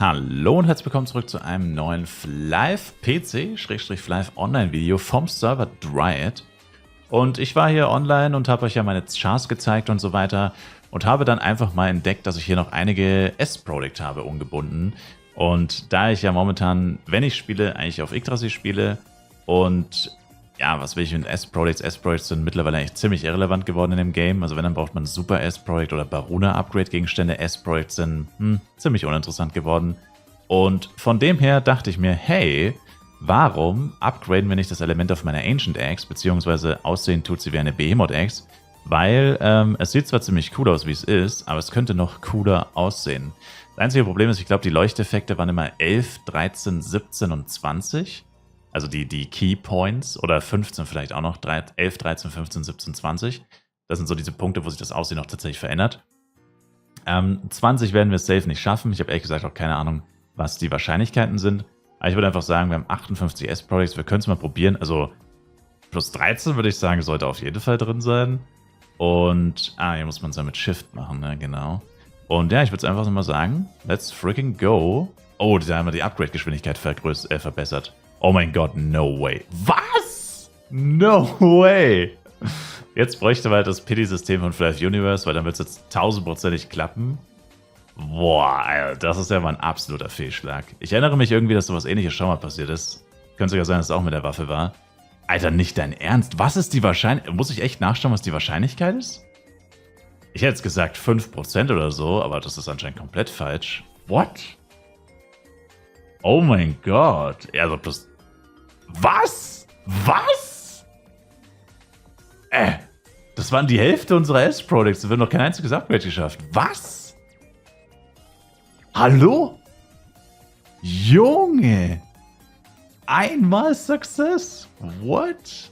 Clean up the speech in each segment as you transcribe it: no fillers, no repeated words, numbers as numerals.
Hallo und herzlich willkommen zurück zu einem neuen Flive-PC-Flive-Online-Video vom Server Dryad. Und ich war hier online und habe euch ja meine Chars gezeigt und so weiter und habe dann einfach mal entdeckt, dass ich hier noch einige S-Product habe ungebunden. Und da ich ja momentan, wenn ich spiele, eigentlich auf Yggdrasil spiele und ja, was will ich mit S-Products? S-Products sind mittlerweile eigentlich ziemlich irrelevant geworden in dem Game. Also wenn, dann braucht man Super S-Product oder Baruna-Upgrade-Gegenstände. S-Products sind ziemlich uninteressant geworden. Und von dem her dachte ich mir, hey, warum upgraden wir nicht das Element auf meiner Ancient Axe, beziehungsweise aussehen tut sie wie eine Behemoth Axe, weil es sieht zwar ziemlich cool aus, wie es ist, aber es könnte noch cooler aussehen. Das einzige Problem ist, ich glaube, die Leuchteffekte waren immer 11, 13, 17 und 20. Also die Key Points oder 15 vielleicht auch noch, 11, 13, 15, 17, 20. Das sind so diese Punkte, wo sich das Aussehen noch tatsächlich verändert. 20 werden wir es safe nicht schaffen. Ich habe ehrlich gesagt auch keine Ahnung, was die Wahrscheinlichkeiten sind. Aber ich würde einfach sagen, wir haben 58 S-Products, wir können es mal probieren. Also plus 13 würde ich sagen, sollte auf jeden Fall drin sein. Und, hier muss man es ja mit Shift machen, ne? Genau. Und ja, ich würde es einfach mal sagen, let's freaking go. Oh, da haben wir die Upgrade-Geschwindigkeit verbessert. Oh mein Gott, no way. Was? No way. Jetzt bräuchte man halt das Pity-System von Flive Universe, weil dann wird es jetzt 1000%ig klappen. Boah, Alter, das ist ja mal ein absoluter Fehlschlag. Ich erinnere mich irgendwie, dass sowas Ähnliches schon mal passiert ist. Könnte sogar sein, dass es auch mit der Waffe war. Alter, nicht dein Ernst. Was ist die Wahrscheinlichkeit? Muss ich echt nachschauen, was die Wahrscheinlichkeit ist? Ich hätte jetzt gesagt 5% oder so, aber das ist anscheinend komplett falsch. What? Oh mein Gott. Also plus... Was? Was? Das waren die Hälfte unserer S-Products. Da wird noch kein einziges Upgrade geschafft. Was? Hallo? Junge. Einmal Success? What?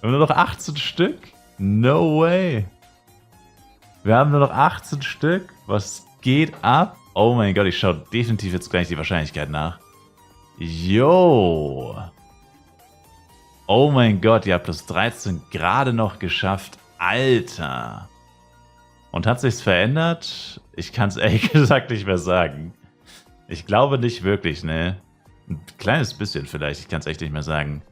Wir haben nur noch 18 Stück? No way. Wir haben nur noch 18 Stück. Was geht ab? Oh mein Gott, ich schaue definitiv jetzt gleich die Wahrscheinlichkeit nach. Yo. Oh mein Gott, ja, plus 13 gerade noch geschafft. Alter. Und hat sich's verändert? Ich kann es ehrlich gesagt nicht mehr sagen. Ich glaube nicht wirklich, ne? Ein kleines bisschen vielleicht, ich kann es echt nicht mehr sagen.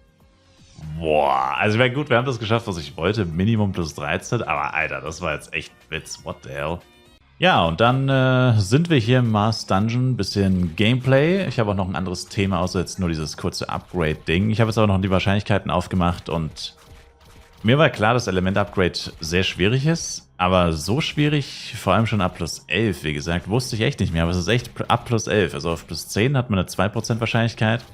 Boah, also wäre gut, wir haben das geschafft, was ich wollte. Minimum plus 13, aber Alter, das war jetzt echt Witz. What the hell? Ja, und dann sind wir hier im Mars Dungeon, bisschen Gameplay. Ich habe auch noch ein anderes Thema, außer jetzt nur dieses kurze Upgrade-Ding. Ich habe jetzt aber noch die Wahrscheinlichkeiten aufgemacht und mir war klar, dass Element-Upgrade sehr schwierig ist, aber so schwierig, vor allem schon ab plus 11, wie gesagt, wusste ich echt nicht mehr, aber es ist echt ab plus 11. Also auf plus 10 hat man eine 2% Wahrscheinlichkeit,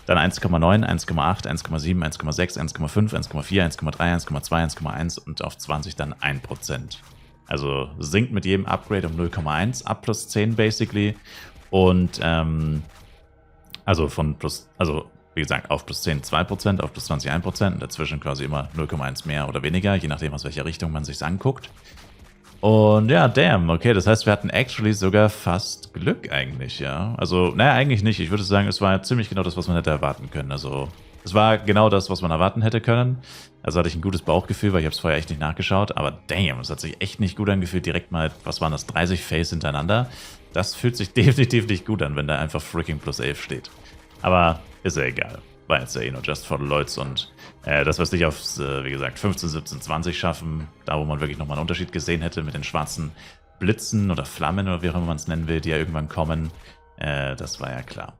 dann 1,9, 1,8, 1,7, 1,6, 1,5, 1,4, 1,3, 1,2, 1,1 und auf 20 dann 1%. Also sinkt mit jedem Upgrade um 0,1 ab plus 10 basically. Und also wie gesagt, auf plus 10 2%, auf plus 20 1% und dazwischen quasi immer 0,1 mehr oder weniger, je nachdem aus welcher Richtung man sich anguckt. Und ja, damn, okay, das heißt, wir hatten actually sogar fast Glück eigentlich, ja. Also, naja, eigentlich nicht. Ich würde sagen, es war ziemlich genau das, was man hätte erwarten können. Also, es war genau das, was man erwarten hätte können. Also hatte ich ein gutes Bauchgefühl, weil ich habe es vorher echt nicht nachgeschaut. Aber damn, es hat sich echt nicht gut angefühlt. Direkt mal, was waren das, 30 Face hintereinander. Das fühlt sich definitiv nicht gut an, wenn da einfach freaking plus 11 steht. Aber ist ja egal. War jetzt ja eh nur just for the Lloyds. Und das, was nicht aufs, wie gesagt, 15, 17, 20 schaffen, da wo man wirklich nochmal einen Unterschied gesehen hätte mit den schwarzen Blitzen oder Flammen oder wie auch immer man es nennen will, die ja irgendwann kommen, das war ja klar.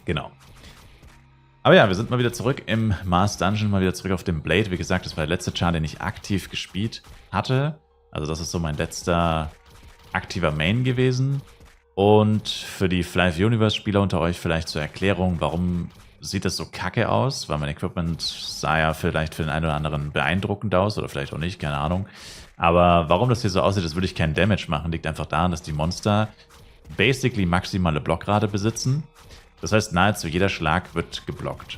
Genau. Aber ja, wir sind mal wieder zurück im Mars Dungeon, mal wieder zurück auf dem Blade. Wie gesagt, das war der letzte Char, den ich aktiv gespielt hatte. Also das ist so mein letzter aktiver Main gewesen. Und für die Flive Universe Spieler unter euch vielleicht zur Erklärung, warum sieht das so kacke aus? Weil mein Equipment sah ja vielleicht für den einen oder anderen beeindruckend aus oder vielleicht auch nicht, keine Ahnung. Aber warum das hier so aussieht, das würde ich keinen Damage machen, liegt einfach daran, dass die Monster basically maximale Blockrate besitzen. Das heißt, nahezu jeder Schlag wird geblockt.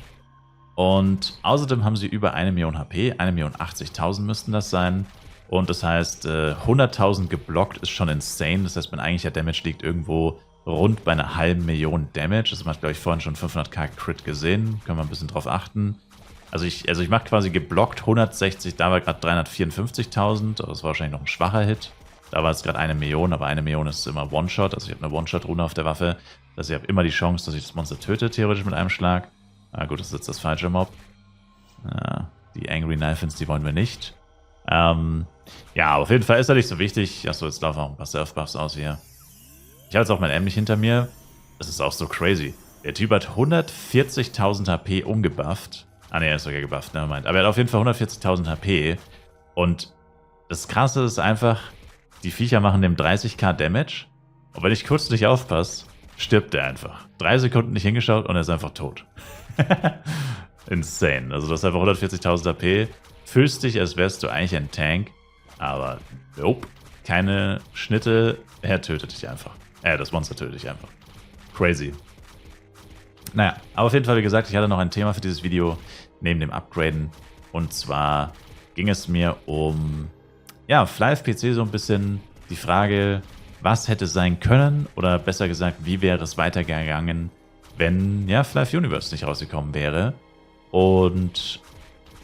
Und außerdem haben sie über 1 Million HP, 1.080.000 müssten das sein. Und das heißt, 100.000 geblockt ist schon insane. Das heißt, mein eigentlicher Damage liegt irgendwo rund bei einer halben Million Damage. Das hat, glaube ich, vorhin schon 500k Crit gesehen. Können wir ein bisschen drauf achten. Also ich mache quasi geblockt 160, da war gerade 354.000. Das war wahrscheinlich noch ein schwacher Hit. Da war es gerade 1 Million, aber 1 Million ist immer One-Shot. Also ich habe eine One-Shot-Rune auf der Waffe. Das heißt, ich habe immer die Chance, dass ich das Monster töte, theoretisch mit einem Schlag. Na gut, das ist jetzt das falsche Mob. Die Angry Knife-Ins, die wollen wir nicht. Ja, auf jeden Fall ist er nicht so wichtig. Achso, jetzt laufen auch ein paar Self-Buffs aus hier. Ich habe jetzt auch mein M nicht hinter mir. Das ist auch so crazy. Der Typ hat 140.000 HP umgebufft. Ah ne, er ist sogar gebufft, ne, meint. Aber er hat auf jeden Fall 140.000 HP. Und das Krasse ist einfach, die Viecher machen dem 30k Damage. Und wenn ich kurz nicht aufpasse, stirbt er einfach. 3 Sekunden nicht hingeschaut und er ist einfach tot. Insane. Also du hast einfach 140.000 HP. Fühlst dich, als wärst du eigentlich ein Tank. Aber nope. Keine Schnitte. Er tötet dich einfach. Das Monster tötet dich einfach. Crazy. Naja, aber auf jeden Fall, wie gesagt, ich hatte noch ein Thema für dieses Video neben dem Upgraden. Und zwar ging es mir um, ja, Fly-PC so ein bisschen die Frage, was hätte sein können oder besser gesagt, wie wäre es weitergegangen, wenn, ja, Fly Universe nicht rausgekommen wäre. Und,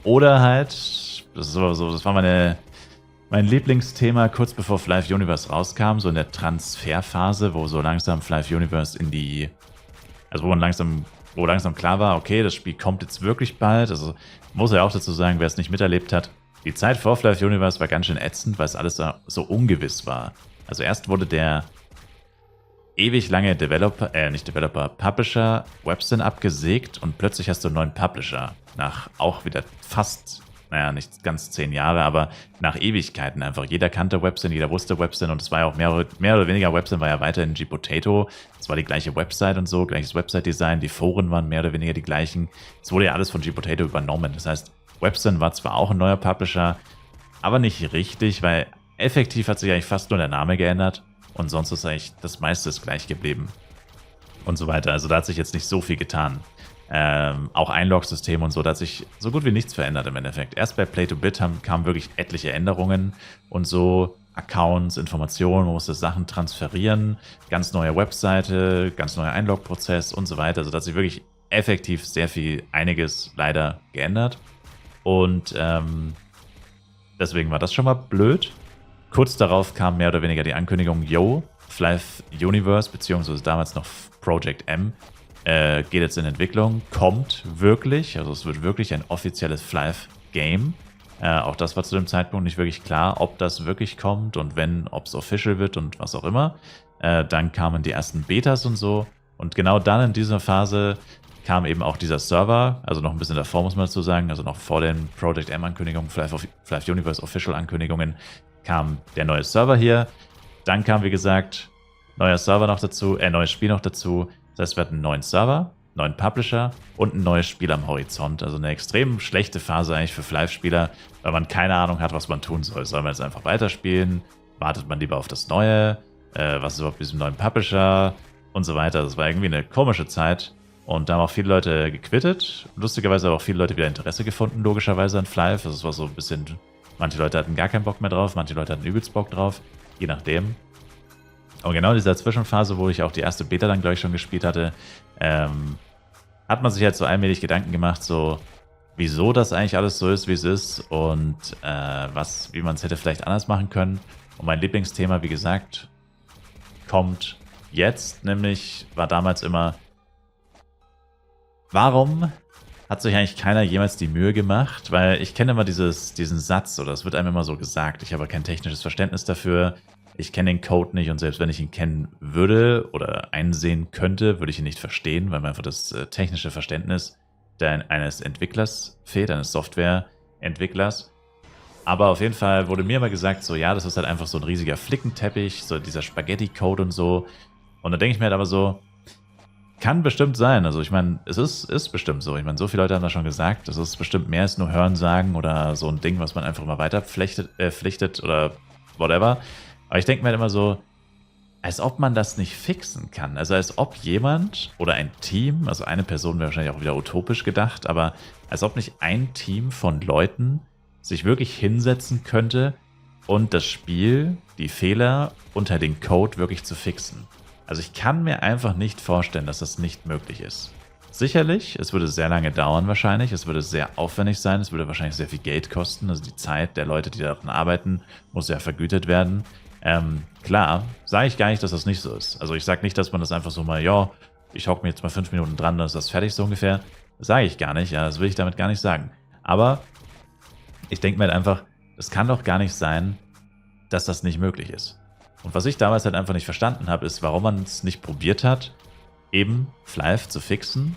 oder halt, das war mein Lieblingsthema kurz bevor Fly Universe rauskam, so in der Transferphase, wo so langsam Fly Universe in die, also wo langsam klar war, okay, das Spiel kommt jetzt wirklich bald. Also muss ja auch dazu sagen, wer es nicht miterlebt hat, die Zeit vor Fly Universe war ganz schön ätzend, weil es alles so ungewiss war. Also erst wurde der ewig lange Publisher Websyn abgesägt und plötzlich hast du einen neuen Publisher. Nach auch wieder fast, naja, nicht ganz 10 Jahre, aber nach Ewigkeiten einfach. Jeder kannte Websyn, jeder wusste Websyn und es war ja auch mehr oder weniger, Websyn war ja weiterhin G-Potato. Es war die gleiche Website und so, gleiches Website-Design, die Foren waren mehr oder weniger die gleichen. Es wurde ja alles von G-Potato übernommen. Das heißt, Websyn war zwar auch ein neuer Publisher, aber nicht richtig, weil effektiv hat sich eigentlich fast nur der Name geändert und sonst ist eigentlich das meiste gleich geblieben und so weiter. Also da hat sich jetzt nicht so viel getan. Auch Einlog-System und so, da hat sich so gut wie nichts verändert im Endeffekt. Erst bei Play-to-Bit kamen wirklich etliche Änderungen und so Accounts, Informationen, man musste Sachen transferieren, ganz neue Webseite, ganz neuer Einlog-Prozess und so weiter. Also da hat sich wirklich effektiv einiges leider geändert. Und deswegen war das schon mal blöd. Kurz darauf kam mehr oder weniger die Ankündigung, yo, Fly Universe, beziehungsweise damals noch Project M, geht jetzt in Entwicklung, kommt wirklich, also es wird wirklich ein offizielles Fly-Game. Auch das war zu dem Zeitpunkt nicht wirklich klar, ob das wirklich kommt und wenn, ob es official wird und was auch immer. Dann kamen die ersten Betas und so. Und genau dann in dieser Phase kam eben auch dieser Server, also noch ein bisschen davor muss man dazu sagen, also noch vor den Project M-Ankündigungen, Fly Universe Official-Ankündigungen, kam der neue Server hier. Dann kam, wie gesagt, neuer Server noch dazu, neues Spiel noch dazu. Das heißt, wir hatten einen neuen Server, neuen Publisher und ein neues Spiel am Horizont. Also eine extrem schlechte Phase eigentlich für Fly-Spieler, weil man keine Ahnung hat, was man tun soll. Soll man jetzt einfach weiterspielen? Wartet man lieber auf das Neue? Was ist überhaupt mit diesem neuen Publisher? Und so weiter. Das war irgendwie eine komische Zeit. Und da haben auch viele Leute gequittet. Lustigerweise haben auch viele Leute wieder Interesse gefunden, logischerweise an Fly. Das war so ein bisschen, manche Leute hatten gar keinen Bock mehr drauf, manche Leute hatten übelst Bock drauf, je nachdem. Und genau in dieser Zwischenphase, wo ich auch die erste Beta dann gleich schon gespielt hatte, hat man sich halt so allmählich Gedanken gemacht, so wieso das eigentlich alles so ist, wie es ist und wie man es hätte vielleicht anders machen können. Und mein Lieblingsthema, wie gesagt, kommt jetzt, nämlich war damals immer, warum hat sich eigentlich keiner jemals die Mühe gemacht? Weil ich kenne immer diesen Satz, oder es wird einem immer so gesagt, ich habe kein technisches Verständnis dafür, ich kenne den Code nicht und selbst wenn ich ihn kennen würde oder einsehen könnte, würde ich ihn nicht verstehen, weil mir einfach das technische Verständnis eines Entwicklers fehlt, eines Softwareentwicklers. Aber auf jeden Fall wurde mir immer gesagt, so ja, das ist halt einfach so ein riesiger Flickenteppich, so dieser Spaghetti-Code und so. Und da denke ich mir halt aber so, kann bestimmt sein. Also ich meine, es ist bestimmt so. Ich meine, so viele Leute haben das schon gesagt, das ist bestimmt mehr als nur Hörensagen oder so ein Ding, was man einfach mal weiter pflichtet oder whatever. Aber ich denke mir halt immer so, als ob man das nicht fixen kann. Also als ob jemand oder ein Team, also eine Person wäre wahrscheinlich auch wieder utopisch gedacht, aber als ob nicht ein Team von Leuten sich wirklich hinsetzen könnte und das Spiel, die Fehler unter den Code wirklich zu fixen. Also ich kann mir einfach nicht vorstellen, dass das nicht möglich ist. Sicherlich, es würde sehr lange dauern wahrscheinlich, es würde sehr aufwendig sein, es würde wahrscheinlich sehr viel Geld kosten, also die Zeit der Leute, die daran arbeiten, muss ja vergütet werden. Klar, sage ich gar nicht, dass das nicht so ist. Also ich sage nicht, dass man das einfach so mal, ja, ich hocke mir jetzt mal 5 Minuten dran, dann ist das fertig so ungefähr. Das sage ich gar nicht, ja, das will ich damit gar nicht sagen. Aber ich denke mir halt einfach, es kann doch gar nicht sein, dass das nicht möglich ist. Und was ich damals halt einfach nicht verstanden habe, ist, warum man es nicht probiert hat, eben Flyve zu fixen,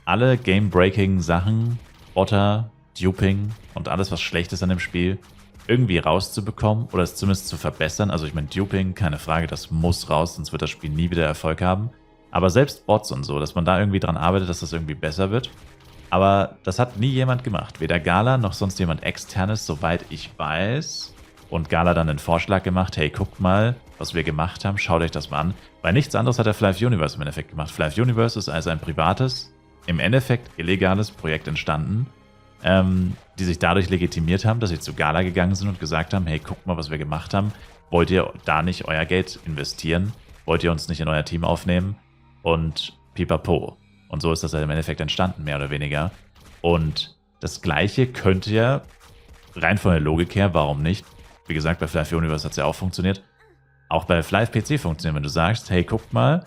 alle Game-Breaking Sachen, Botter, Duping und alles, was schlecht ist an dem Spiel, irgendwie rauszubekommen oder es zumindest zu verbessern. Also ich meine, Duping, keine Frage, das muss raus, sonst wird das Spiel nie wieder Erfolg haben. Aber selbst Bots und so, dass man da irgendwie dran arbeitet, dass das irgendwie besser wird. Aber das hat nie jemand gemacht. Weder Gala noch sonst jemand Externes, soweit ich weiß. Und Gala dann den Vorschlag gemacht, hey, guckt mal, was wir gemacht haben, schaut euch das mal an. Weil nichts anderes hat der Flyve Universe im Endeffekt gemacht. Flyve Universe ist also ein privates, im Endeffekt illegales Projekt entstanden, die sich dadurch legitimiert haben, dass sie zu Gala gegangen sind und gesagt haben, hey, guckt mal, was wir gemacht haben. Wollt ihr da nicht euer Geld investieren? Wollt ihr uns nicht in euer Team aufnehmen? Und pipapo. Und so ist das halt im Endeffekt entstanden, mehr oder weniger. Und das Gleiche könnte ja, rein von der Logik her, warum nicht? Wie gesagt, bei Flyve Universe hat es ja auch funktioniert. Auch bei Flyve PC funktioniert, wenn du sagst, hey, guckt mal,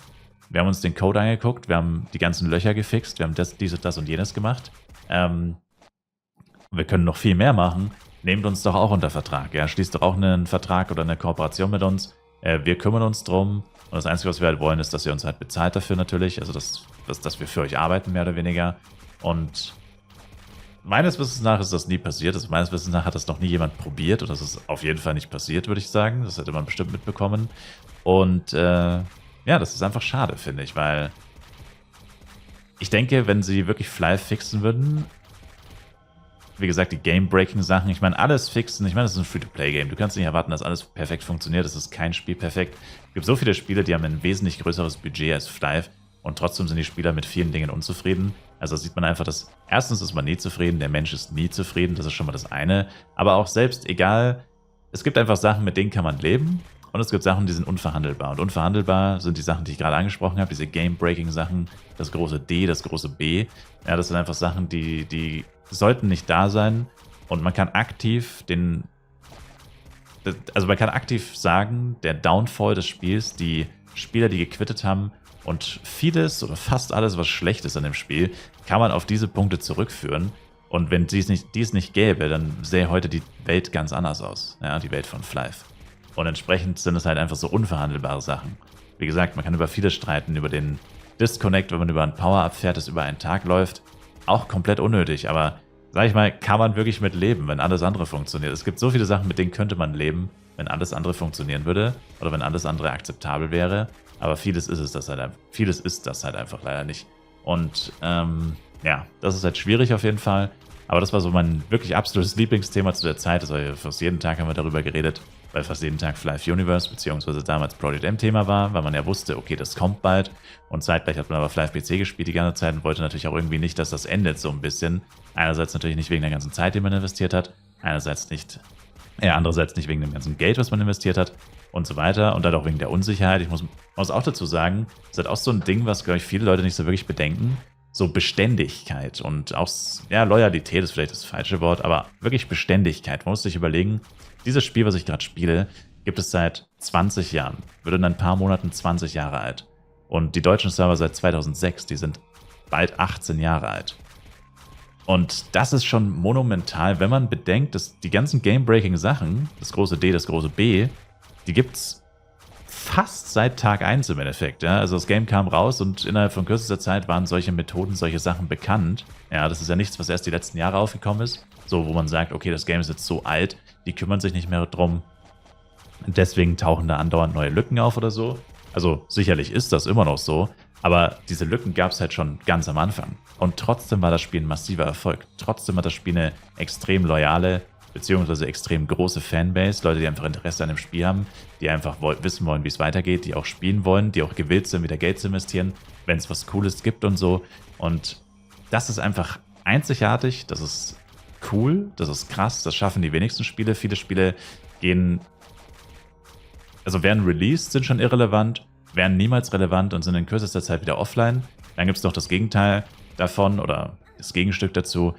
wir haben uns den Code angeguckt, wir haben die ganzen Löcher gefixt, wir haben dies und das und jenes gemacht. Wir können noch viel mehr machen. Nehmt uns doch auch unter Vertrag. Ja? Schließt doch auch einen Vertrag oder eine Kooperation mit uns. Wir kümmern uns drum. Und das Einzige, was wir halt wollen, ist, dass ihr uns halt bezahlt dafür natürlich. Also, dass wir für euch arbeiten, mehr oder weniger. Und meines Wissens nach ist das nie passiert. Also meines Wissens nach hat das noch nie jemand probiert. Und das ist auf jeden Fall nicht passiert, würde ich sagen. Das hätte man bestimmt mitbekommen. Und ja, das ist einfach schade, finde ich. Weil ich denke, wenn sie wirklich Flyve fixen würden, wie gesagt, die Game-Breaking-Sachen, ich meine, alles fixen, ich meine, das ist ein Free-to-Play-Game. Du kannst nicht erwarten, dass alles perfekt funktioniert. Es ist kein Spiel perfekt. Es gibt so viele Spiele, die haben ein wesentlich größeres Budget als Flyve und trotzdem sind die Spieler mit vielen Dingen unzufrieden. Also sieht man einfach, dass erstens ist man nie zufrieden, der Mensch ist nie zufrieden, das ist schon mal das eine. Aber auch selbst, egal, es gibt einfach Sachen, mit denen kann man leben und es gibt Sachen, die sind unverhandelbar. Und unverhandelbar sind die Sachen, die ich gerade angesprochen habe, diese Game-Breaking-Sachen, das große D, das große B. Ja, das sind einfach Sachen, die sollten nicht da sein und man kann aktiv man kann aktiv sagen, der Downfall des Spiels, die Spieler, die gequittet haben und vieles oder fast alles, was schlecht ist an dem Spiel, kann man auf diese Punkte zurückführen. Und wenn dies nicht gäbe, dann sähe heute die Welt ganz anders aus, ja, die Welt von Flyve. Und entsprechend sind es halt einfach so unverhandelbare Sachen. Wie gesagt, man kann über vieles streiten, über den Disconnect, wenn man über ein Power-Up fährt, das über einen Tag läuft. Auch komplett unnötig, aber sag ich mal, kann man wirklich mit leben, wenn alles andere funktioniert. Es gibt so viele Sachen, mit denen könnte man leben, wenn alles andere funktionieren würde oder wenn alles andere akzeptabel wäre. Aber vieles ist das halt einfach leider nicht. Und ja, das ist halt schwierig auf jeden Fall. Aber das war so mein wirklich absolutes Lieblingsthema zu der Zeit. Das war fast jeden Tag haben wir darüber geredet, weil fast jeden Tag Flyve Universe beziehungsweise damals Project M Thema war, weil man ja wusste, okay, das kommt bald. Und zeitgleich hat man aber Flyve PC gespielt die ganze Zeit und wollte natürlich auch irgendwie nicht, dass das endet so ein bisschen. Einerseits natürlich nicht wegen der ganzen Zeit, die man investiert hat. Andererseits nicht wegen dem ganzen Geld, was man investiert hat und so weiter. Und dann auch wegen der Unsicherheit. Ich muss auch dazu sagen, das ist halt auch so ein Ding, was, glaube ich, viele Leute nicht so wirklich bedenken. So Beständigkeit und auch, ja, Loyalität ist vielleicht das falsche Wort, aber wirklich Beständigkeit. Man muss sich überlegen, dieses Spiel, was ich gerade spiele, gibt es seit 20 Jahren. Wird in ein paar Monaten 20 Jahre alt. Und die deutschen Server seit 2006, die sind bald 18 Jahre alt. Und das ist schon monumental, wenn man bedenkt, dass die ganzen Game-Breaking-Sachen, das große D, das große B, die gibt's fast seit Tag 1 im Endeffekt. Ja? Also das Game kam raus und innerhalb von kürzester Zeit waren solche Methoden, solche Sachen bekannt. Ja, das ist ja nichts, was erst die letzten Jahre aufgekommen ist. So, wo man sagt, okay, das Game ist jetzt so alt, die kümmern sich nicht mehr drum. Deswegen tauchen da andauernd neue Lücken auf oder so. Also sicherlich ist das immer noch so, aber diese Lücken gab es halt schon ganz am Anfang. Und trotzdem war das Spiel ein massiver Erfolg. Trotzdem hat das Spiel eine extrem loyale beziehungsweise extrem große Fanbase, Leute, die einfach Interesse an dem Spiel haben, die einfach wissen wollen, wie es weitergeht, die auch spielen wollen, die auch gewillt sind, wieder Geld zu investieren, wenn es was Cooles gibt und so. Und das ist einfach einzigartig, das ist cool, das ist krass, das schaffen die wenigsten Spiele. Viele Spiele werden released, sind schon irrelevant, werden niemals relevant und sind in kürzester Zeit wieder offline. Dann gibt es noch das Gegenteil davon oder das Gegenstück dazu.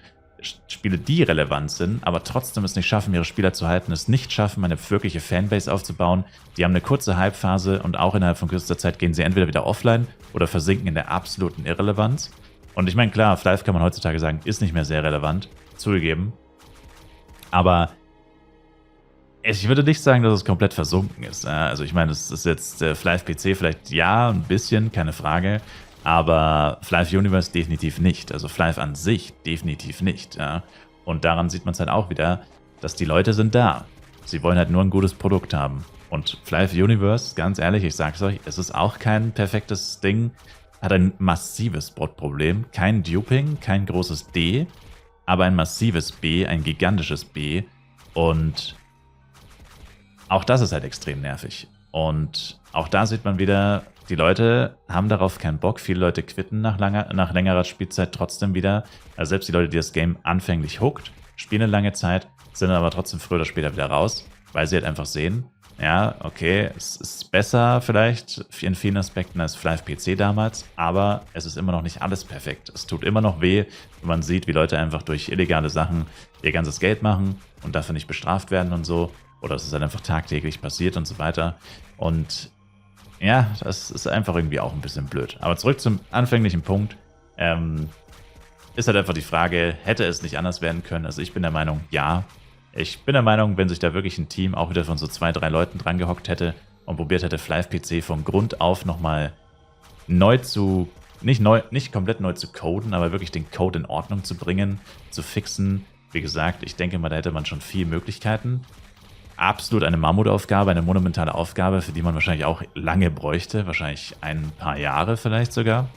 Spiele, die relevant sind, aber trotzdem es nicht schaffen, ihre Spieler zu halten, es nicht schaffen, eine wirkliche Fanbase aufzubauen. Die haben eine kurze Hype-Phase und auch innerhalb von kürzester Zeit gehen sie entweder wieder offline oder versinken in der absoluten Irrelevanz. Und ich meine, klar, Flive kann man heutzutage sagen, ist nicht mehr sehr relevant, zugegeben. Aber ich würde nicht sagen, dass es komplett versunken ist. Also ich meine, es ist jetzt Flive PC vielleicht ja, ein bisschen, keine Frage. Aber Flive Universe definitiv nicht. Also Flive an sich definitiv nicht. Ja. Und daran sieht man es halt auch wieder, dass die Leute sind da. Sie wollen halt nur ein gutes Produkt haben. Und Flive Universe, ganz ehrlich, ich sag's euch, es ist auch kein perfektes Ding. Hat ein massives Bot-Problem. Kein Duping, kein großes D, aber ein massives B, ein gigantisches B. Und auch das ist halt extrem nervig. Und auch da sieht man wieder, die Leute haben darauf keinen Bock. Viele Leute quitten nach längerer Spielzeit trotzdem wieder. Also selbst die Leute, die das Game anfänglich hookt, spielen eine lange Zeit, sind dann aber trotzdem früher oder später wieder raus, weil sie halt einfach sehen, ja, okay, es ist besser vielleicht in vielen Aspekten als Flive PC damals, aber es ist immer noch nicht alles perfekt. Es tut immer noch weh, wenn man sieht, wie Leute einfach durch illegale Sachen ihr ganzes Geld machen und dafür nicht bestraft werden und so. Oder es ist halt einfach tagtäglich passiert und so weiter. Und ja, das ist einfach irgendwie auch ein bisschen blöd. Aber zurück zum anfänglichen Punkt. Ist halt einfach die Frage, hätte es nicht anders werden können? Also ich bin der Meinung, ja. Ich bin der Meinung, wenn sich da wirklich ein Team auch wieder von so 2, 3 Leuten dran gehockt hätte und probiert hätte, Flive PC von Grund auf nochmal neu zu, nicht komplett neu zu coden, aber wirklich den Code in Ordnung zu bringen, zu fixen. Wie gesagt, ich denke mal, da hätte man schon viele Möglichkeiten. Absolut eine Mammutaufgabe, eine monumentale Aufgabe, für die man wahrscheinlich auch lange bräuchte, wahrscheinlich ein paar Jahre vielleicht sogar.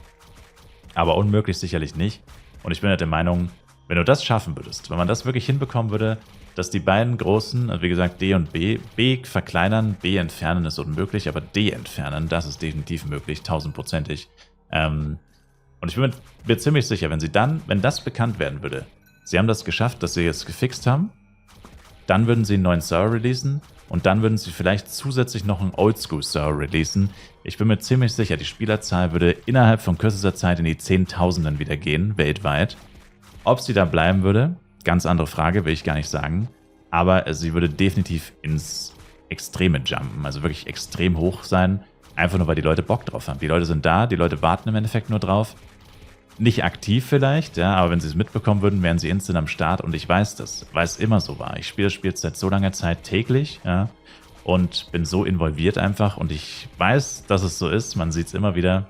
Aber unmöglich sicherlich nicht. Und ich bin halt der Meinung, wenn du das schaffen würdest, wenn man das wirklich hinbekommen würde, dass die beiden großen, also wie gesagt D und B verkleinern, B entfernen ist unmöglich, aber D entfernen, das ist definitiv möglich, 1000%ig. Und ich bin mir ziemlich sicher, wenn das bekannt werden würde, sie haben das geschafft, dass sie jetzt gefixt haben, dann würden sie einen neuen Server releasen und dann würden sie vielleicht zusätzlich noch einen Oldschool-Server releasen. Ich bin mir ziemlich sicher, die Spielerzahl würde innerhalb von kürzester Zeit in die Zehntausenden wieder gehen, weltweit. Ob sie da bleiben würde, ganz andere Frage, will ich gar nicht sagen. Aber sie würde definitiv ins Extreme jumpen, also wirklich extrem hoch sein, einfach nur, weil die Leute Bock drauf haben. Die Leute sind da, die Leute warten im Endeffekt nur drauf. Nicht aktiv vielleicht, ja, aber wenn sie es mitbekommen würden, wären sie instant am Start und ich weiß das, weil es immer so war. Ich spiele das Spiel seit so langer Zeit täglich, ja, und bin so involviert einfach und ich weiß, dass es so ist. Man sieht es immer wieder.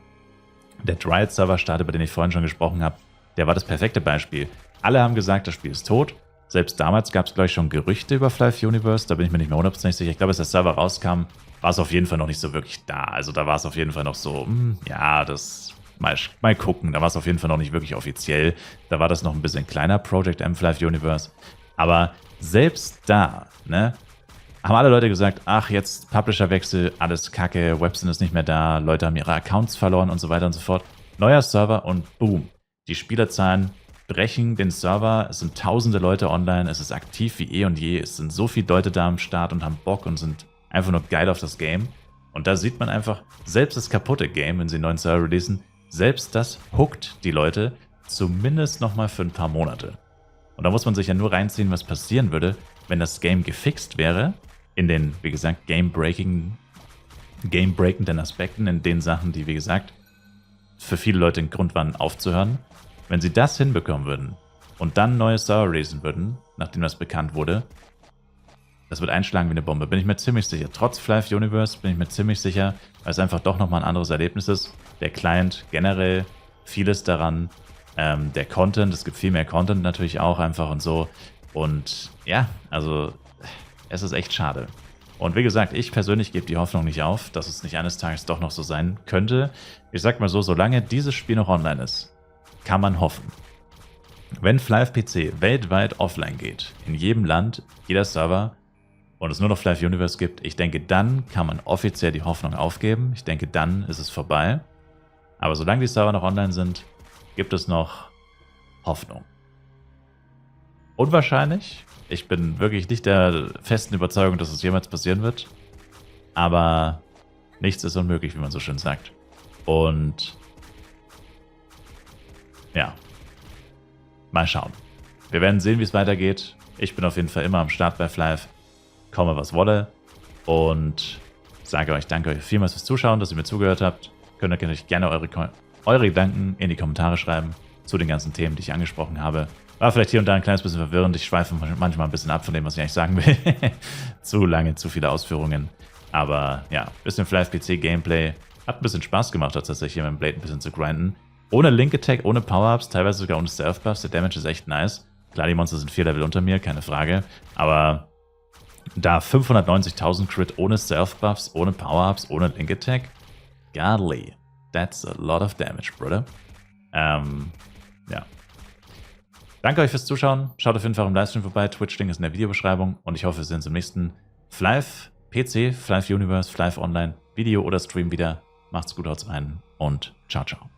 Der Trial-Server-Start, über den ich vorhin schon gesprochen habe, der war das perfekte Beispiel. Alle haben gesagt, das Spiel ist tot. Selbst damals gab es, glaube ich, schon Gerüchte über Flive Universe, da bin ich mir nicht mehr 100% sicher. Ich glaube, als der Server rauskam, war es auf jeden Fall noch nicht so wirklich da. Also da war es auf jeden Fall noch so, ja, das... Mal gucken, da war es auf jeden Fall noch nicht wirklich offiziell. Da war das noch ein bisschen kleiner, Project M Flive Universe. Aber selbst da, ne, haben alle Leute gesagt, ach, jetzt Publisher-Wechsel, alles kacke, Websyn ist nicht mehr da, Leute haben ihre Accounts verloren und so weiter und so fort. Neuer Server und boom, die Spielerzahlen brechen den Server, es sind tausende Leute online, es ist aktiv wie eh und je, es sind so viele Leute da am Start und haben Bock und sind einfach nur geil auf das Game. Und da sieht man einfach, selbst das kaputte Game, wenn sie einen neuen Server releasen, selbst das hookt die Leute zumindest nochmal für ein paar Monate. Und da muss man sich ja nur reinziehen, was passieren würde, wenn das Game gefixt wäre, in den, wie gesagt, game-breakenden Aspekten, in den Sachen, die, wie gesagt, für viele Leute ein Grund waren, aufzuhören. Wenn sie das hinbekommen würden und dann neue Server releasen würden, nachdem das bekannt wurde, das wird einschlagen wie eine Bombe, bin ich mir ziemlich sicher. Trotz Flive Universe bin ich mir ziemlich sicher, weil es einfach doch nochmal ein anderes Erlebnis ist. Der Client generell, vieles daran, der Content, es gibt viel mehr Content natürlich auch einfach und so. Und ja, also es ist echt schade. Und wie gesagt, ich persönlich gebe die Hoffnung nicht auf, dass es nicht eines Tages doch noch so sein könnte. Ich sag mal so, solange dieses Spiel noch online ist, kann man hoffen. Wenn Flive PC weltweit offline geht, in jedem Land, jeder Server, und es nur noch Flive Universe gibt, ich denke, dann kann man offiziell die Hoffnung aufgeben. Ich denke, dann ist es vorbei. Aber solange die Server noch online sind, gibt es noch Hoffnung. Unwahrscheinlich. Ich bin wirklich nicht der festen Überzeugung, dass es jemals passieren wird. Aber nichts ist unmöglich, wie man so schön sagt. Und ja, mal schauen. wir werden sehen, wie es weitergeht. Ich bin auf jeden Fall immer am Start bei Flive. Komme, was wolle. Und sage euch, danke euch vielmals fürs Zuschauen, dass ihr mir zugehört habt. Könnt ihr natürlich gerne eure Gedanken in die Kommentare schreiben zu den ganzen Themen, die ich angesprochen habe. War vielleicht hier und da ein kleines bisschen verwirrend. Ich schweife manchmal ein bisschen ab von dem, was ich eigentlich sagen will. Zu lange, zu viele Ausführungen. Aber ja, bisschen Flive-PC-Gameplay. Hat ein bisschen Spaß gemacht, tatsächlich hier mit dem Blade ein bisschen zu grinden. Ohne Link-Attack, ohne Power-Ups, teilweise sogar ohne Stealth-Buffs. Der Damage ist echt nice. Klar, die Monster sind 4 Level unter mir, keine Frage. Aber da 590.000 Crit ohne Stealth-Buffs, ohne Power-Ups, ohne Link-Attack. Godly. That's a lot of damage, brother. Ja. Danke euch fürs Zuschauen. Schaut auf jeden Fall im Livestream vorbei. Twitch-Link ist in der Videobeschreibung. Und ich hoffe, wir sehen uns im nächsten Flive PC, Flive Universe, Flive Online Video oder Stream wieder. Macht's gut, haut's rein und ciao, ciao.